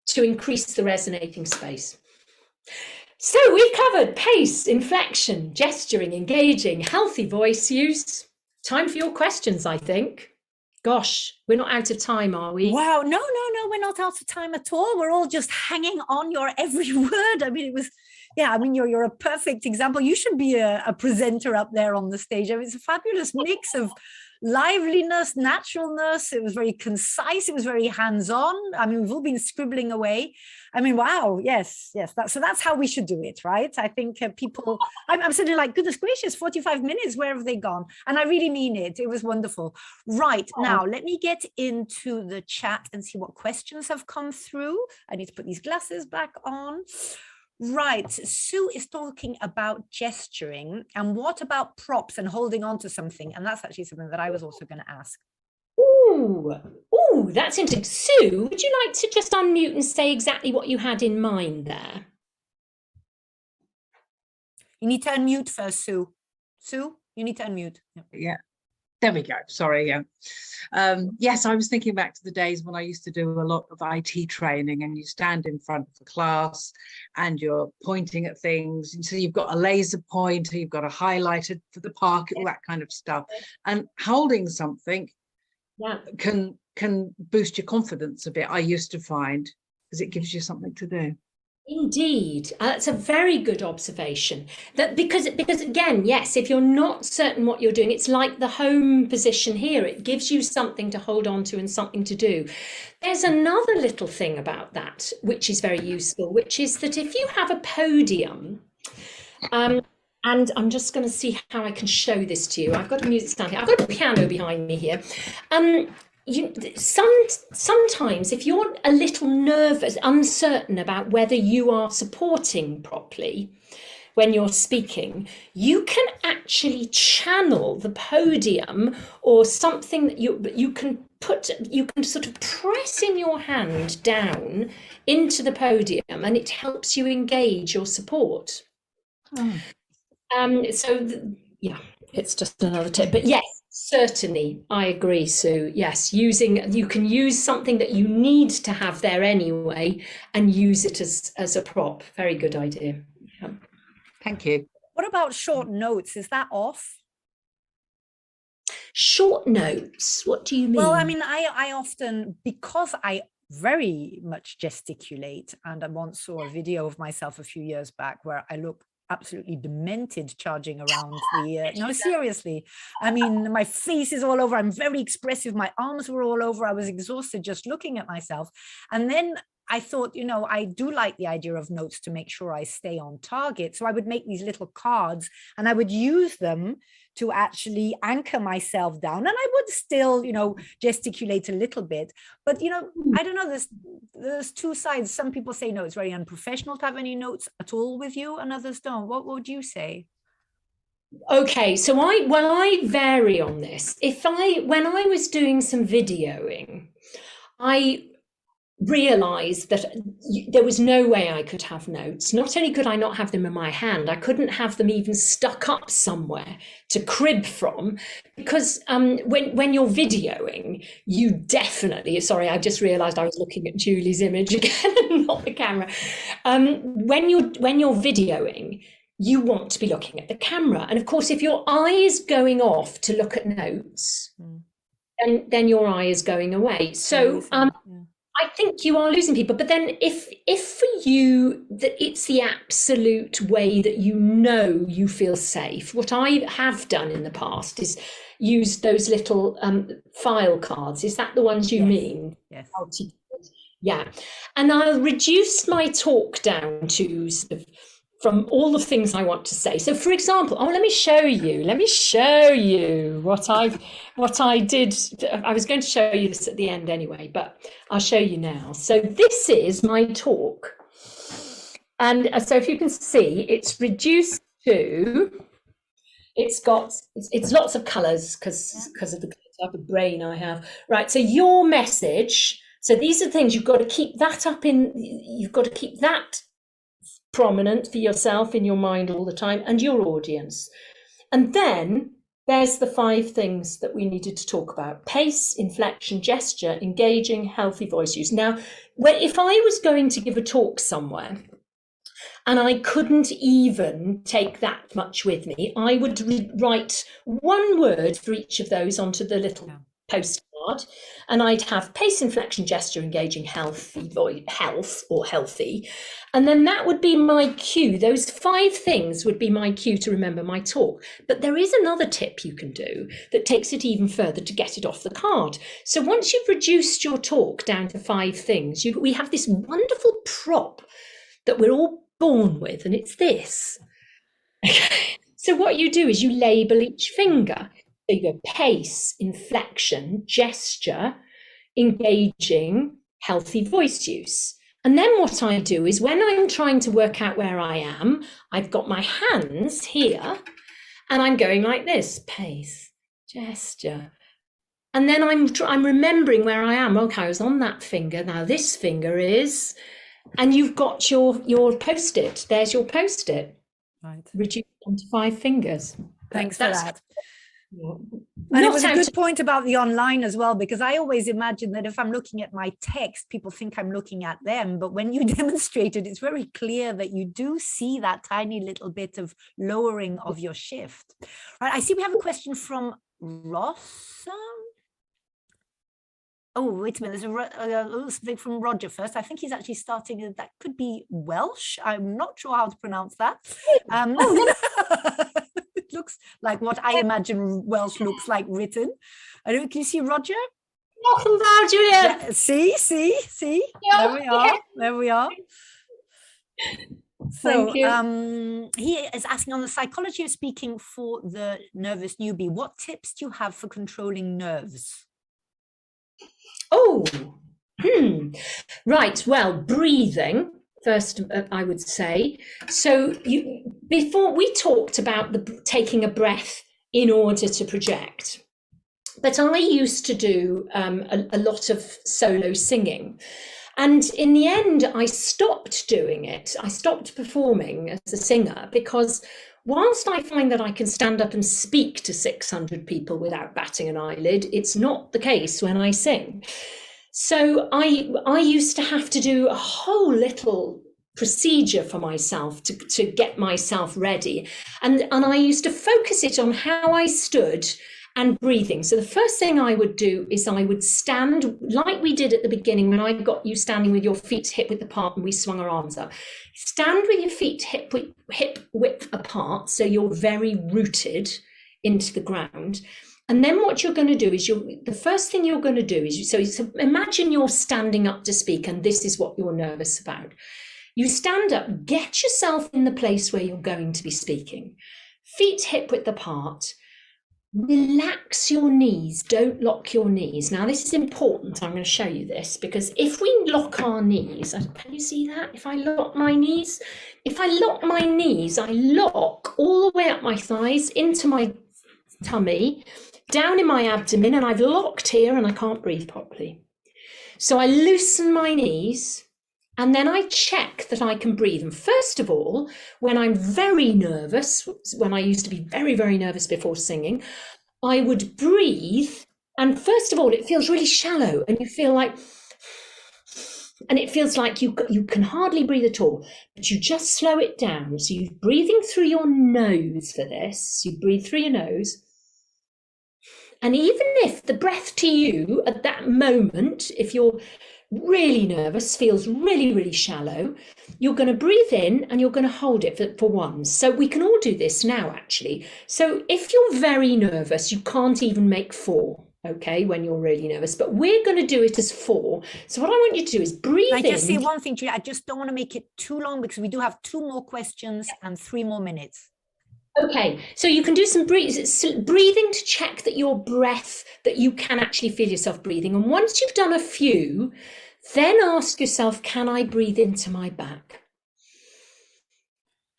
to increase the resonating space. So we've covered pace, inflection, gesturing, engaging, healthy voice use. Time for your questions, I think. Gosh, we're not out of time, are we? Wow, no, we're not out of time at all. We're all just hanging on your every word. I mean, it was, yeah, I mean, you're a perfect example. You should be a presenter up there on the stage. I mean, it's a fabulous mix of liveliness, naturalness. It was very concise. It was very hands-on. I mean, we've all been scribbling away. I mean, wow, yes. So that's how we should do it, right? I think people, I'm sitting like, goodness gracious, 45 minutes, where have they gone? And I really mean it. It was wonderful. Right, now, let me get into the chat and see what questions have come through. I need to put these glasses back on. Right, Sue is talking about gesturing, and what about props and holding on to something? And that's actually something that I was also going to ask. Ooh, that's interesting. Sue, would you like to just unmute and say exactly what you had in mind there? You need to unmute first, Sue. Sue, you need to unmute. Yeah. There we go. Sorry. Yeah. Yes, I was thinking back to the days when I used to do a lot of IT training, and you stand in front of the class and you're pointing at things. And so you've got a laser pointer, you've got a highlighter for the park, all that kind of stuff. And holding something can boost your confidence a bit, I used to find, because it gives you something to do. Indeed, that's a very good observation. That because again, yes, if you're not certain what you're doing, it's like the home position here. It gives you something to hold on to and something to do. There's another little thing about that which is very useful, which is that if you have a podium, and I'm just going to see how I can show this to you. I've got a music stand here. I've got a piano behind me here. Sometimes if you're a little nervous, uncertain about whether you are supporting properly when you're speaking, you can actually channel the podium or something that you can sort of press in your hand down into the podium, and it helps you engage your support. Yeah, it's just another tip, but yes, certainly, I agree, Sue. Yes, you can use something that you need to have there anyway and use it as a prop. Very good idea. Yeah. Thank you. What about short notes? Is that off? Short notes? What do you mean? Well, I mean, I often, because I very much gesticulate, and I once saw a video of myself a few years back where I look absolutely demented charging around the no, seriously, I mean, my face is all over. I'm very expressive. My arms were all over. I was exhausted just looking at myself. And then I thought, you know, I do like the idea of notes to make sure I stay on target. So I would make these little cards and I would use them to actually anchor myself down. And I would still, you know, gesticulate a little bit. But, you know, I don't know, there's two sides. Some people say, no, it's very unprofessional to have any notes at all with you, and others don't. What would you say? Okay, so I vary on this. When I was doing some videoing, I realized that there was no way I could have notes. Not only could I not have them in my hand, I couldn't have them even stuck up somewhere to crib from, because when you're videoing, you definitely, sorry, I just realized I was looking at Julie's image again and not the camera. When you're videoing, you want to be looking at the camera. And of course, if your eye is going off to look at notes, then your eye is going away. So I think you are losing people. But then if for you that it's the absolute way that you feel safe, what I have done in the past is use those little file cards. Is that the ones you mean? Yes. Yeah. And I'll reduce my talk down to sort of from all the things I want to say. So for example, let me show you what I did. I was going to show you this at the end anyway, but I'll show you now. So this is my talk. And so if you can see, it's reduced to, it's lots of colors because of the type of brain I have. Right, so your message, so these are things you've got to keep that you've got to keep that prominent for yourself in your mind all the time and your audience. And then there's the 5 things that we needed to talk about: pace, inflection, gesture, engaging, healthy voice use. Now, if I was going to give a talk somewhere and I couldn't even take that much with me, I would write one word for each of those onto the little postcard, and I'd have pace, inflection, gesture, engaging, health, or healthy. And then that would be my cue. Those 5 things would be my cue to remember my talk. But there is another tip you can do that takes it even further to get it off the card. So once you've reduced your talk down to 5 things, we have this wonderful prop that we're all born with, and it's this. Okay. So what you do is you label each finger. So you go pace, inflection, gesture, engaging, healthy voice use. And then what I do is when I'm trying to work out where I am, I've got my hands here and I'm going like this: pace, gesture. And then I'm remembering where I am. Okay, I was on that finger. Now this finger is, and you've got your Post-it. There's your Post-it. Right. Reduced onto 5 fingers. Thanks for that. And it was a good point about the online as well, because I always imagine that if I'm looking at my text, people think I'm looking at them. But when you demonstrated, it's very clear that you do see that tiny little bit of lowering of your shift. Right. I see we have a question from Ross. Oh, wait a minute. There's something from Roger first. I think he's actually starting. That could be Welsh. I'm not sure how to pronounce that. It looks like what I imagine Welsh looks like written. Can you see Roger? Welcome back, Julia. Yeah, see. Yeah, There we are. So he is asking, on the psychology of speaking for the nervous newbie, what tips do you have for controlling nerves? Oh, right. Well, breathing first, I would say. So before we talked about taking a breath in order to project, but I used to do a lot of solo singing. And in the end, I stopped doing it. I stopped performing as a singer because whilst I find that I can stand up and speak to 600 people without batting an eyelid, it's not the case when I sing. So I used to have to do a whole little procedure for myself to get myself ready. And I used to focus it on how I stood and breathing. So the first thing I would do is I would stand like we did at the beginning when I got you standing with your feet hip width apart and we swung our arms up. Stand with your feet hip width apart so you're very rooted into the ground. And then what you're going to do is the first thing you're going to do is, so imagine you're standing up to speak and this is what you're nervous about. You stand up, get yourself in the place where you're going to be speaking. Feet hip width apart. relax your knees, don't lock your knees. Now this is important, I'm going to show you this, because if we lock our knees, can you see that? If I lock my knees, I lock all the way up my thighs, into my tummy, down in my abdomen, and I've locked here and I can't breathe properly. So I loosen my knees, and then I check that I can breathe. And first of all, when I'm very nervous, when I used to be very, very nervous before singing, I would breathe. And first of all, it feels really shallow, and you feel like, and it feels like you can hardly breathe at all, but you just slow it down. So you're breathing through your nose for this. You breathe through your nose. And even if the breath to you at that moment, if you're really nervous, feels really, really shallow, you're going to breathe in and you're going to hold it for one. So we can all do this now, actually. So if you're very nervous, you can't even make 4, okay, when you're really nervous, but we're going to do it as 4. So what I want you to do is breathe in. I just say one thing, Julia, I just don't want to make it too long because we do have 2 more questions and 3 more minutes. Okay, so you can do some breathing to check that your breath, that you can actually feel yourself breathing. And once you've done a few, then ask yourself, can I breathe into my back?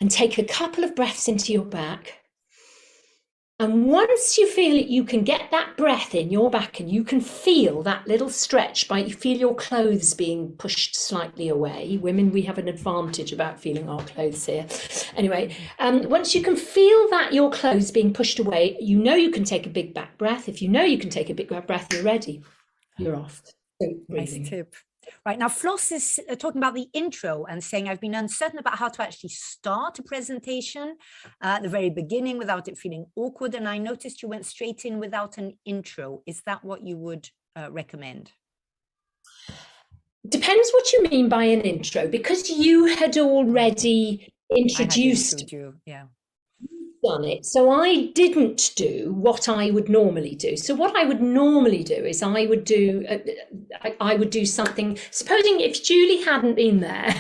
And take a couple of breaths into your back. And once you feel it, you can get that breath in your back and you can feel that little stretch you feel your clothes being pushed slightly away. Women, we have an advantage about feeling our clothes here. Anyway, once you can feel that your clothes being pushed away, you know you can take a big back breath. If you know you can take a big back breath, you're ready. You're off. So breathing. Nice tip. Right, now Floss is talking about the intro and saying, I've been uncertain about how to actually start a presentation at the very beginning without it feeling awkward. And I noticed you went straight in without an intro. Is that what you would recommend? Depends what you mean by an intro, because you had already introduced you. Yeah. Done it. So I didn't do what I would normally do. So what I would normally do is I would do something, supposing if Julie hadn't been there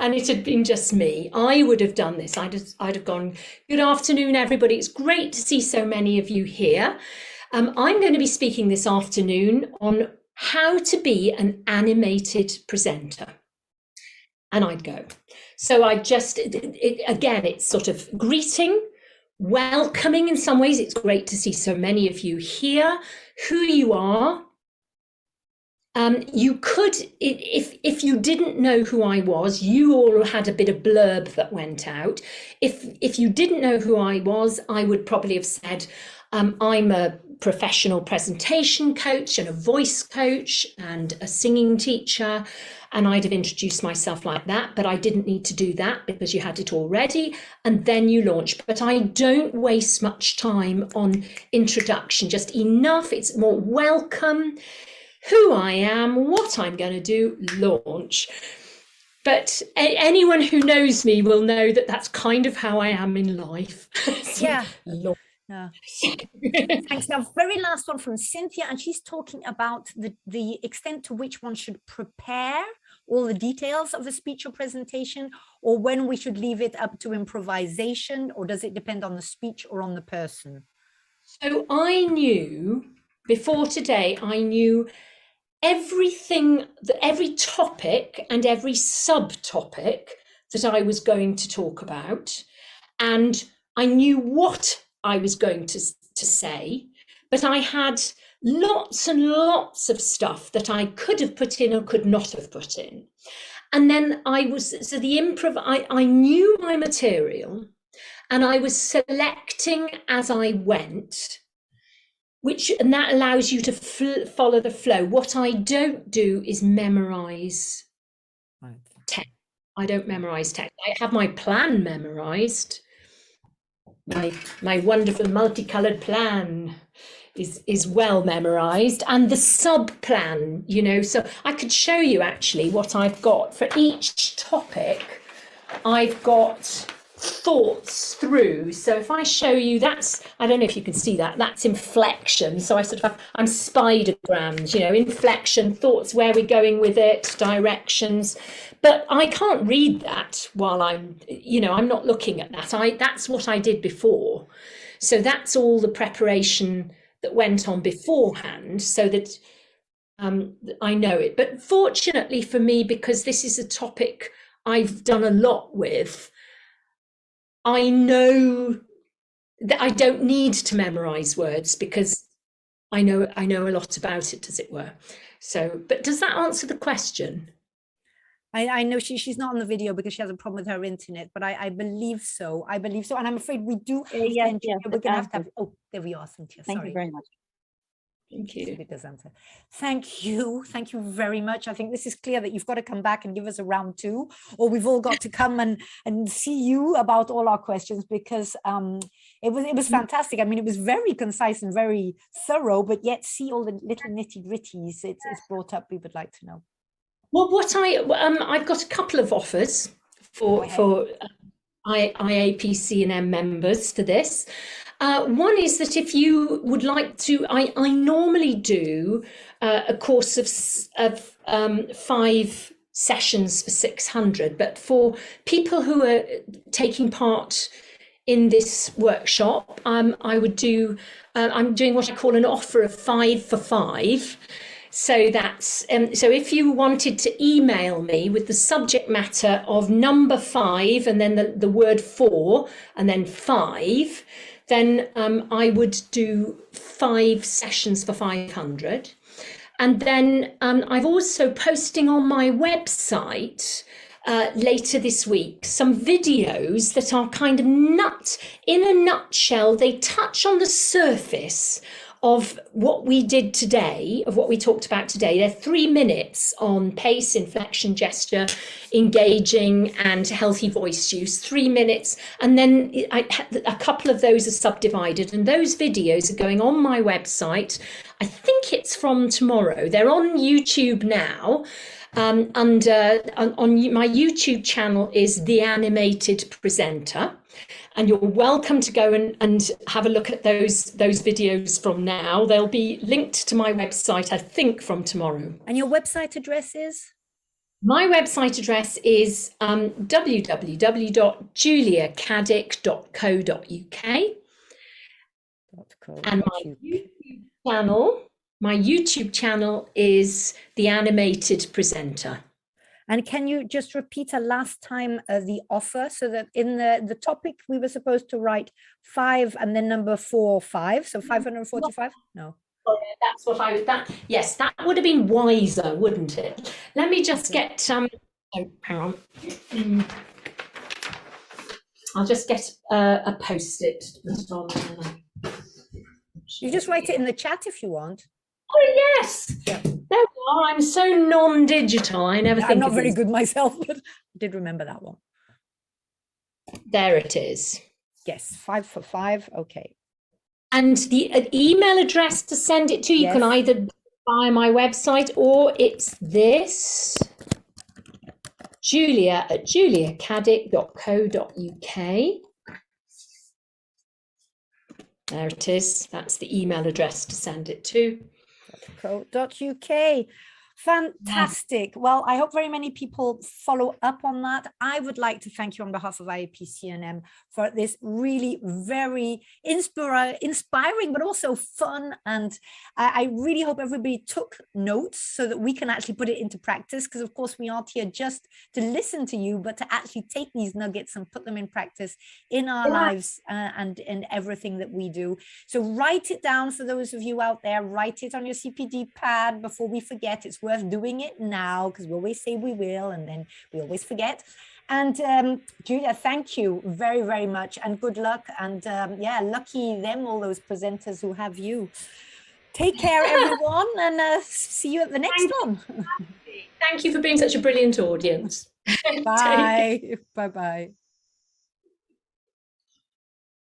and it had been just me, I would have done this. I'd have gone, good afternoon, everybody. It's great to see so many of you here. I'm going to be speaking this afternoon on how to be an animated presenter. And I'd go. So I just, again, it's sort of greeting, welcoming in some ways. It's great to see so many of you here, who you are. You could, if you didn't know who I was, you all had a bit of blurb that went out. If you didn't know who I was, I would probably have said, I'm a professional presentation coach and a voice coach and a singing teacher. And I'd have introduced myself like that, but I didn't need to do that because you had it already. And then you launch. But I don't waste much time on introduction, just enough. It's more welcome, who I am, what I'm going to do, launch. But anyone who knows me will know that that's kind of how I am in life. So, yeah. Yeah. Thanks. Now, very last one from Cynthia, and she's talking about the extent to which one should prepare all the details of a speech or presentation, or when we should leave it up to improvisation, or does it depend on the speech or on the person? So I knew before today, I knew everything, every topic and every subtopic that I was going to talk about, and I knew what I was going to say, but I had lots and lots of stuff that I could have put in or could not have put in. And then I knew my material and I was selecting as I went, and that allows you to follow the flow. What I don't do is memorize text. I don't memorize text. I have my plan memorized. My wonderful multicolored plan is well memorized, and the sub plan, you know, so I could show you actually what I've got for each topic. I've got thoughts through. So if I show you, that's, I don't know if you can see that, that's inflection. So I sort of have, I'm spidergrams, you know, inflection, thoughts, where we're going with it, directions. But I can't read that while I'm, you know, I'm not looking at that. That's what I did before. So that's all the preparation that went on beforehand, so that I know it. But fortunately for me, because this is a topic I've done a lot with, I know that I don't need to memorize words because I know a lot about it, as it were. So, but does that answer the question? I know she's not on the video because she has a problem with her internet, but I believe so. I believe so. And I'm afraid we do have to end. We're going to have, oh, there we are, Cynthia. Sorry. Thank you very much. Thank you. It does answer. Thank you. Thank you very much. I think this is clear that you've got to come back and give us a round 2, or we've all got to come and see you about all our questions, because it was fantastic. I mean, it was very concise and very thorough, but yet see all the little nitty gritties it's brought up, we would like to know. Well, what I've got a couple of offers for IAPC&M members for this. One is that if you would like to, I normally do a course of 5 sessions for 600, but for people who are taking part in this workshop, I would do, I'm doing what I call an offer of 5 for 5. So that's, so if you wanted to email me with the subject matter of number 5 and then the word 4 and then 5, then I would do 5 sessions for 500. And then I've also posting on my website later this week some videos that are kind of in a nutshell, they touch on the surface of what we did today, of what we talked about today. They're 3 minutes on pace, inflection, gesture, engaging, and healthy voice use. 3 minutes, and then a couple of those are subdivided, and those videos are going on my website. I think it's from tomorrow. They're on YouTube now. On my YouTube channel is The Animated Presenter. And you're welcome to go and have a look at those videos from now. They'll be linked to my website, I think, from tomorrow. And your website address is? My website address is www.juliacaddick.co.uk. And my YouTube channel is The Animated Presenter. And can you just repeat a last time the offer, so that in the topic we were supposed to write 5 and then number 4, 5, so 545? No. Oh, that's what yes, that would have been wiser, wouldn't it? Let me just get oh, hang on. I'll just get a post-it to put on. You just write it in the chat if you want. Oh yes. Yeah. There we are. I'm so non-digital. I never think I'm not very good myself, but I did remember that one. There it is. Yes, 5 for 5. Okay. And the email address to send it to, you can either via my website, or it's this, julia@juliacaddick.co.uk. There it is. That's the email address to send it to. .co.uk. Fantastic. Well, I hope very many people follow up on that. I would like to thank you on behalf of IAPC&M for this really very inspiring, but also fun. And I really hope everybody took notes so that we can actually put it into practice, because of course we aren't here just to listen to you, but to actually take these nuggets and put them in practice in our lives and in everything that we do. So write it down for those of you out there, write it on your CPD pad before we forget. It's worth doing it now, because we always say we will and then we always forget. And Julia, thank you very, very much, and good luck. And yeah, lucky them, all those presenters who have you. Take care, everyone, and see you at the next one. Thank you for being such a brilliant audience. Bye. Bye-bye.